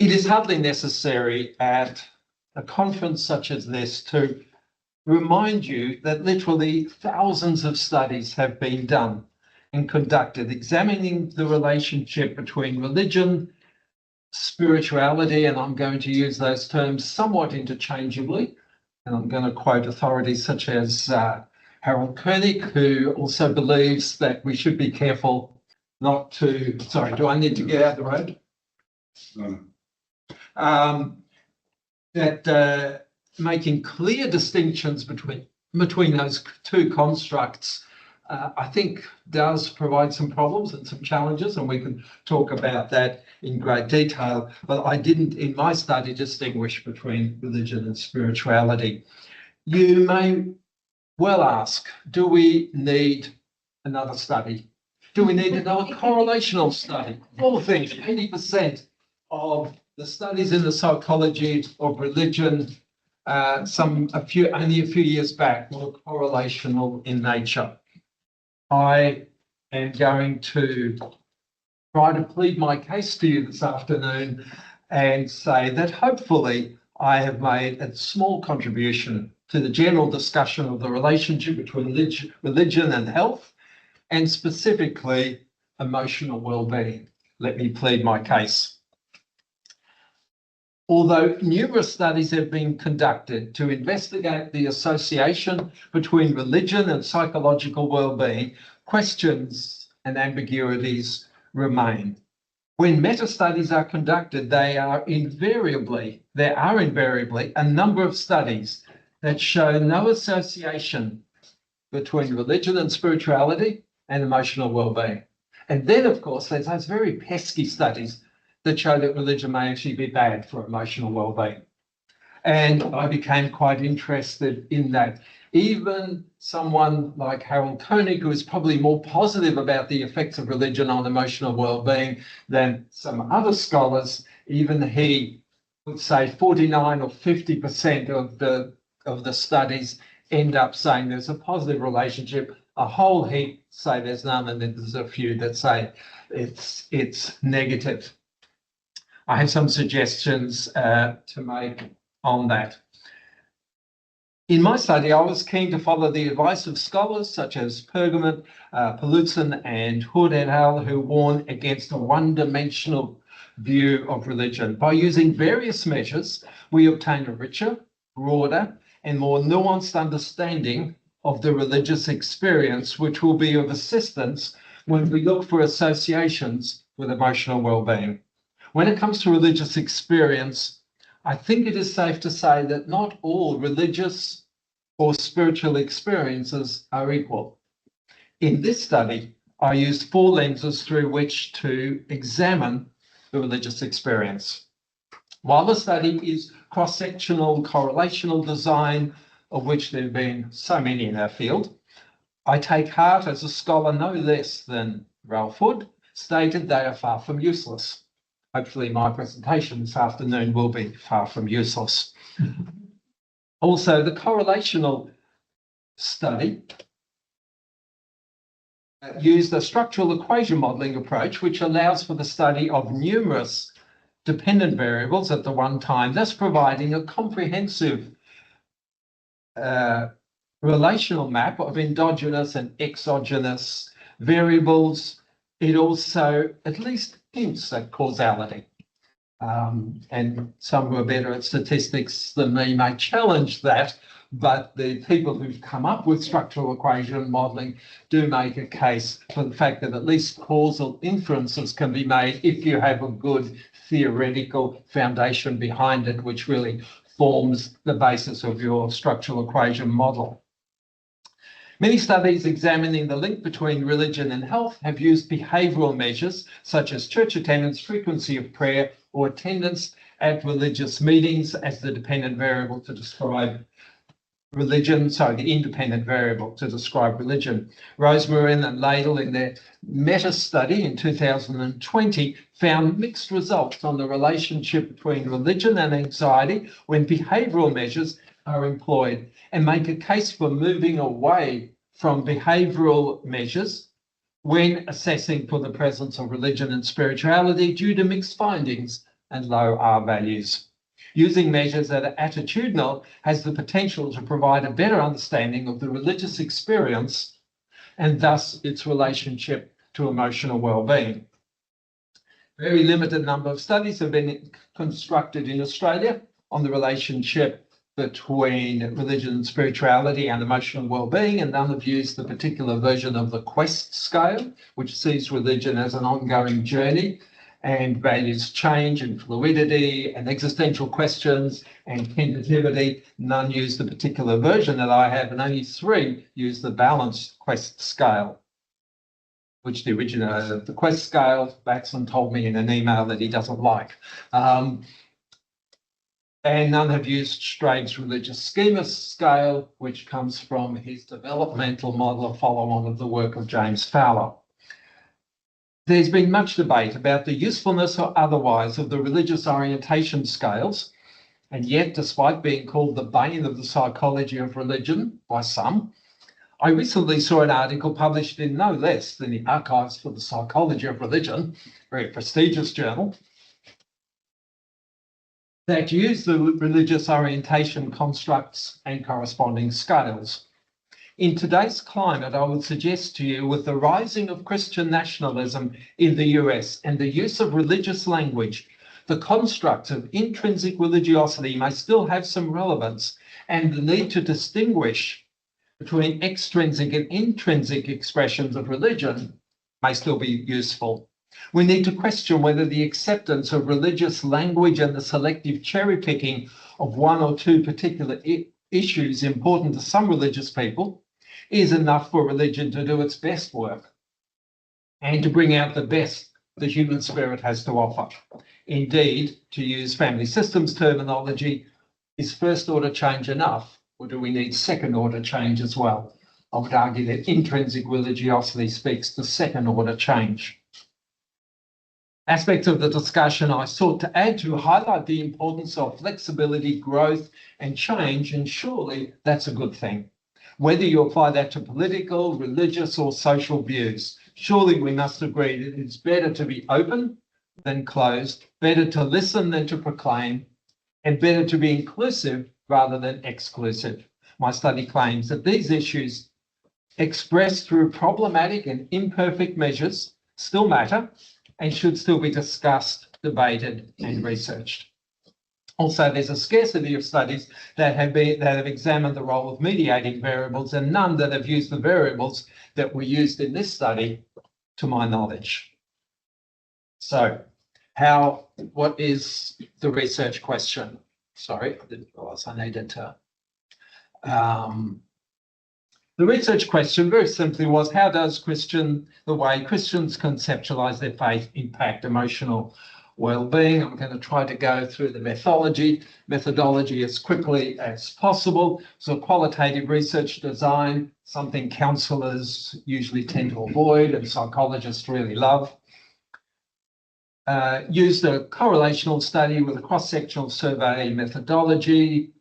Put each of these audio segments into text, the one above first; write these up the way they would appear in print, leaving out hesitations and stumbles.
It is hardly necessary at a conference such as this to remind you that literally thousands of studies have been done and conducted examining the relationship between religion, spirituality, and I'm going to use those terms somewhat interchangeably, and I'm going to quote authorities such as Harold Koenig, who also believes that we should be careful not to, sorry, do I need to get out the road? No. That making clear distinctions between those two constructs, I think does provide some problems and some challenges, and we can talk about that in great detail. But I didn't, in my study, distinguish between religion and spirituality. You may well ask, do we need another study? Do we need another correlational study? All things, 80% of the studies in the psychology of religion, only a few years back, were correlational in nature. I am going to try to plead my case to you this afternoon and say that hopefully I have made a small contribution to the general discussion of the relationship between religion and health, and specifically emotional well-being. Let me plead my case. Although numerous studies have been conducted to investigate the association between religion and psychological well-being, questions and ambiguities remain. When meta-studies are conducted, there are invariably a number of studies that show no association between religion and spirituality and emotional well-being. And then, of course, there's those very pesky studies that show that religion may actually be bad for emotional well-being. And I became quite interested in that. Even someone like Harold Koenig, who is probably more positive about the effects of religion on emotional well-being than some other scholars, even he would say 49 or 50% of the studies end up saying there's a positive relationship. A whole heap say there's none, and then there's a few that say it's negative. I have some suggestions to make on that. In my study, I was keen to follow the advice of scholars such as Pergament, Pallutzin, and Hood et al., who warn against a one-dimensional view of religion. By using various measures, we obtain a richer, broader, and more nuanced understanding of the religious experience, which will be of assistance when we look for associations with emotional well-being. When it comes to religious experience, I think it is safe to say that not all religious or spiritual experiences are equal. In this study, I used 4 lenses through which to examine the religious experience. While the study is cross-sectional correlational design, of which there have been so many in our field, I take heart as a scholar no less than Ralph Hood stated they are far from useless. Hopefully my presentation this afternoon will be far from useless. Also, the correlational study used a structural equation modelling approach, which allows for the study of numerous dependent variables at the one time, thus providing a comprehensive relational map of endogenous and exogenous variables. It also at least hints at causality. And some who are better at statistics than me may challenge that, but the people who've come up with structural equation modelling do make a case for the fact that at least causal inferences can be made if you have a good theoretical foundation behind it, which really forms the basis of your structural equation model. Many studies examining the link between religion and health have used behavioural measures such as church attendance, frequency of prayer, or attendance at religious meetings as the dependent variable to describe religion, the independent variable to describe religion. Rosemarin and Ladle in their meta-study in 2020 found mixed results on the relationship between religion and anxiety when behavioural measures are employed, and make a case for moving away from behavioural measures when assessing for the presence of religion and spirituality due to mixed findings and low R values. Using measures that are attitudinal has the potential to provide a better understanding of the religious experience and thus its relationship to emotional well-being. Very limited number of studies have been constructed in Australia on the relationship between religion and spirituality and emotional well-being, and none have used the particular version of the Quest scale, which sees religion as an ongoing journey and values change and fluidity and existential questions and tentativity. None use the particular version that I have, and only 3 use the balanced Quest scale, which the originator of the Quest scale, Baxman, told me in an email that he doesn't like. And none have used Straig's religious schema scale, which comes from his developmental model, a follow-on of the work of James Fowler. There's been much debate about the usefulness or otherwise of the religious orientation scales, and yet, despite being called the bane of the psychology of religion by some, I recently saw an article published in no less than the Archives for the Psychology of Religion, a very prestigious journal, that use the religious orientation constructs and corresponding scales. In today's climate, I would suggest to you, with the rising of Christian nationalism in the US and the use of religious language, the constructs of intrinsic religiosity may still have some relevance, and the need to distinguish between extrinsic and intrinsic expressions of religion may still be useful. We need to question whether the acceptance of religious language and the selective cherry picking of 1 or 2 particular issues important to some religious people is enough for religion to do its best work and to bring out the best the human spirit has to offer. Indeed, to use family systems terminology, is first order change enough, or do we need second order change as well? I would argue that intrinsic religiosity speaks to second order change. Aspects of the discussion I sought to add to highlight the importance of flexibility, growth, and change, and surely that's a good thing. Whether you apply that to political, religious, or social views, surely we must agree that it's better to be open than closed, better to listen than to proclaim, and better to be inclusive rather than exclusive. My study claims that these issues, expressed through problematic and imperfect measures, still matter and should still be discussed, debated, and researched. Also, there's a scarcity of studies that have examined the role of mediating variables, and none that have used the variables that were used in this study, to my knowledge. So, what is the research question? Sorry, I didn't realise I needed to. The research question very simply was, how does the way Christians conceptualise their faith impact emotional well-being? I'm going to try to go through the methodology as quickly as possible. So qualitative research design, something counsellors usually tend to avoid and psychologists really love. Used a correlational study with a cross-sectional survey methodology.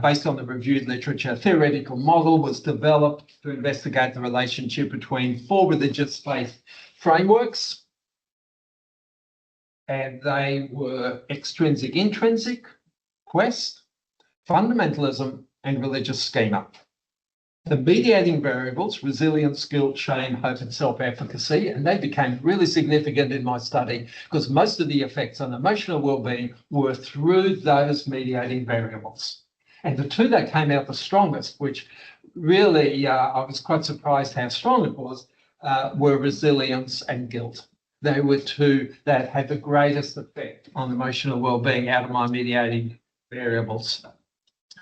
Based on the reviewed literature, a theoretical model was developed to investigate the relationship between 4 religious faith frameworks. And they were extrinsic, intrinsic, Quest, fundamentalism, and religious schema. The mediating variables, resilience, guilt, shame, hope, and self-efficacy, and they became really significant in my study because most of the effects on emotional well-being were through those mediating variables. And the 2 that came out the strongest, which really I was quite surprised how strong it was, were resilience and guilt. They were 2 that had the greatest effect on emotional well-being out of my mediating variables.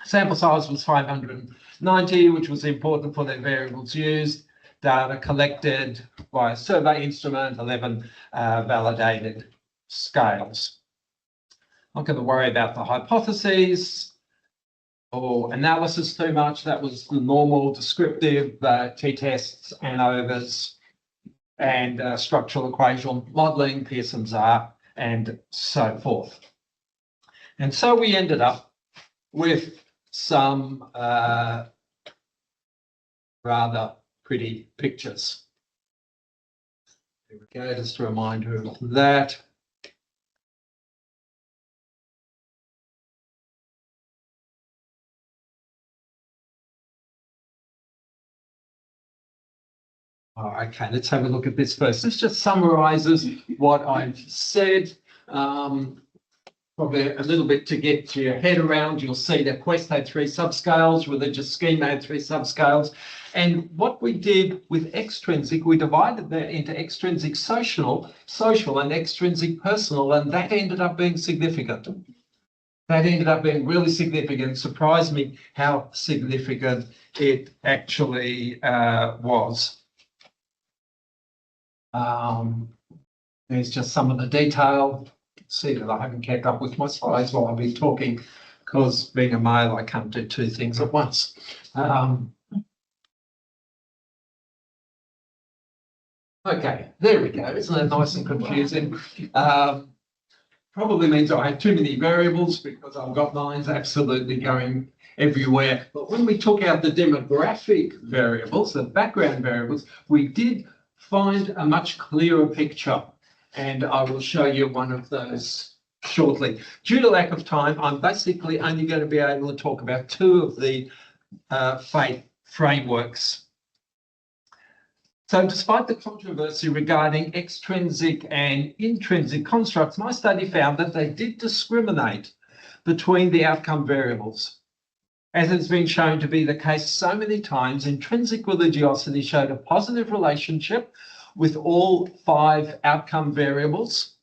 Sample size was 590, which was important for the variables used. Data collected by a survey instrument, 11 validated scales. I'm not going to worry about the hypotheses or analysis too much. That was the normal descriptive t-tests, ANOVAs, and structural equation modelling, Pearson's R, and so forth. And so we ended up with some rather pretty pictures. Here we go, just a reminder of that. Okay, let's have a look at this first. This just summarizes what I've said. Probably a little bit to get your head around. You'll see that Quest had 3 subscales, religious schema had 3 subscales. And what we did with extrinsic, we divided that into extrinsic social, and extrinsic personal, and that ended up being significant. That ended up being really significant. It surprised me how significant it actually was. There's just some of the detail. See that I haven't kept up with my slides while I've been talking, because being a male, I can't do 2 things at once. Okay, there we go. Isn't that nice and confusing? Probably means I have too many variables because I've got lines absolutely going everywhere. But when we took out the demographic variables, the background variables, we did find a much clearer picture. And I will show you one of those shortly. Due to lack of time, I'm basically only going to be able to talk about 2 of the faith frameworks. So despite the controversy regarding extrinsic and intrinsic constructs, my study found that they did discriminate between the outcome variables. As has been shown to be the case so many times, intrinsic religiosity showed a positive relationship with all 5 outcome variables.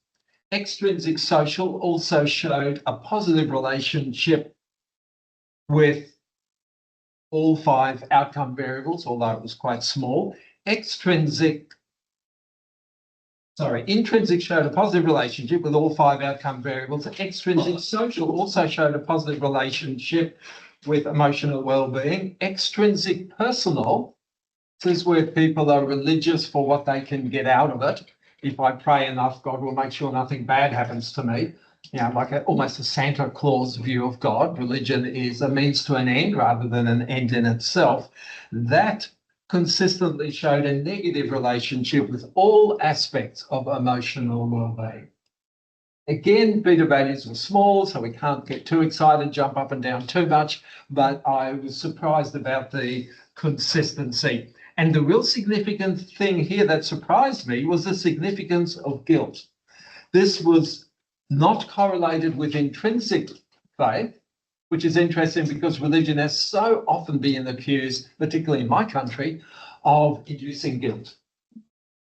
Extrinsic social also showed a positive relationship with all 5 outcome variables, although it was quite small. Intrinsic showed a positive relationship with all 5 outcome variables. Extrinsic social also showed a positive relationship with emotional well-being. Extrinsic personal, this is where people are religious for what they can get out of it. If I pray enough, God will make sure nothing bad happens to me. You know, like almost a Santa Claus view of God. Religion is a means to an end rather than an end in itself. That consistently showed a negative relationship with all aspects of emotional well-being. Again, beta values were small, so we can't get too excited, jump up and down too much, but I was surprised about the consistency. And the real significant thing here that surprised me was the significance of guilt. This was not correlated with intrinsic faith, which is interesting because religion has so often been accused, particularly in my country, of inducing guilt.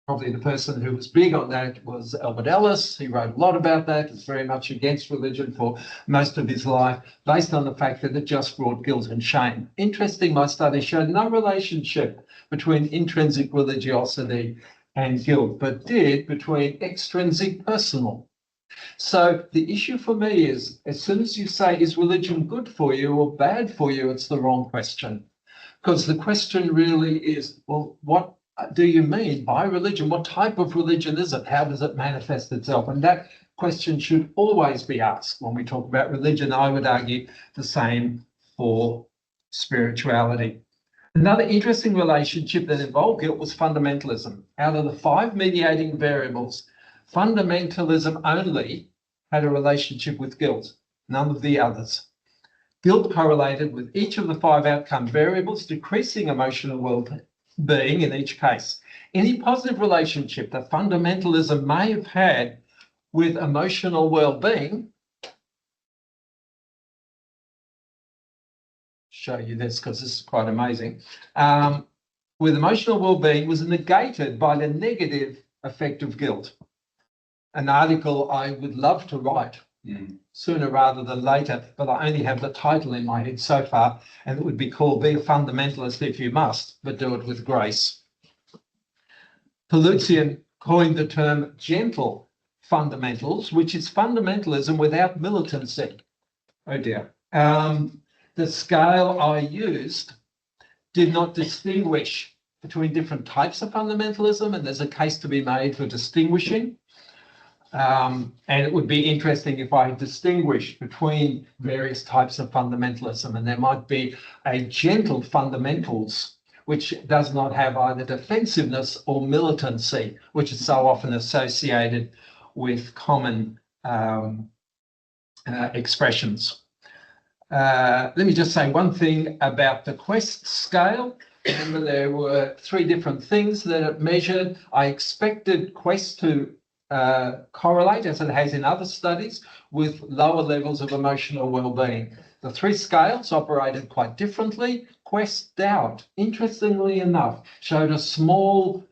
Probably the person who was big on that was Albert Ellis. He wrote a lot about that. He's very much against religion for most of his life, based on the fact that it just brought guilt and shame. Interesting, my study showed no relationship between intrinsic religiosity and guilt, but did between extrinsic personal. So the issue for me is, as soon as you say, is religion good for you or bad for you, it's the wrong question. Because the question really is, well, what do you mean by religion? What type of religion is it? How does it manifest itself? And that question should always be asked when we talk about religion. I would argue the same for spirituality. Another interesting relationship that involved guilt was fundamentalism. Out of the 5 mediating variables, fundamentalism only had a relationship with guilt, none of the others. Guilt correlated with each of the 5 outcome variables, decreasing emotional well-being in each case. Any positive relationship that fundamentalism may have had with emotional well-being, show you this because this is quite amazing, with emotional well-being was negated by the negative effect of guilt. An article I would love to write sooner rather than later, but I only have the title in my head so far, and it would be called Be a Fundamentalist If You Must, but Do It With Grace. Paluzian coined the term gentle fundamentals, which is fundamentalism without militancy. Oh dear. The scale I used did not distinguish between different types of fundamentalism, and there's a case to be made for distinguishing. And it would be interesting if I distinguished between various types of fundamentalism, and there might be a gentle fundamentals, which does not have either defensiveness or militancy, which is so often associated with common expressions. Let me just say one thing about the Quest scale. Remember, there were 3 different things that it measured. I expected Quest to correlate, as it has in other studies, with lower levels of emotional well-being. The 3 scales operated quite differently. Quest Doubt, interestingly enough, showed a small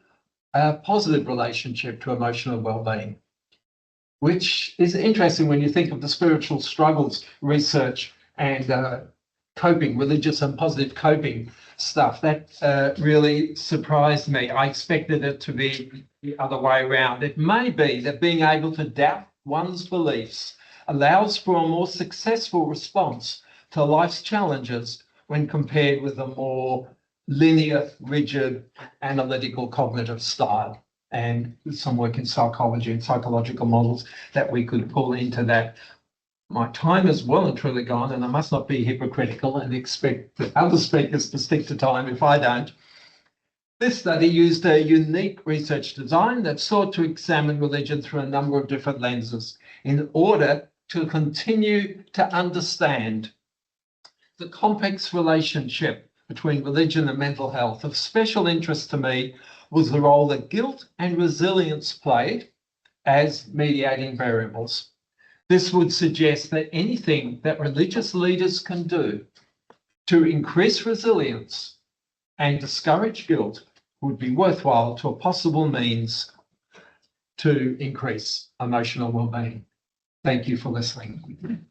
positive relationship to emotional well-being, which is interesting when you think of the spiritual struggles research and coping, religious and positive coping stuff. That really surprised me. I expected it to be the other way around. It may be that being able to doubt one's beliefs allows for a more successful response to life's challenges when compared with a more linear, rigid, analytical cognitive style. And some work in psychology and psychological models that we could pull into that. My time is well and truly gone, and I must not be hypocritical and expect the other speakers to stick to time if I don't. This study used a unique research design that sought to examine religion through a number of different lenses in order to continue to understand the complex relationship between religion and mental health. Of special interest to me was the role that guilt and resilience played as mediating variables. This would suggest that anything that religious leaders can do to increase resilience and discourage guilt would be worthwhile to a possible means to increase emotional well-being. Thank you for listening.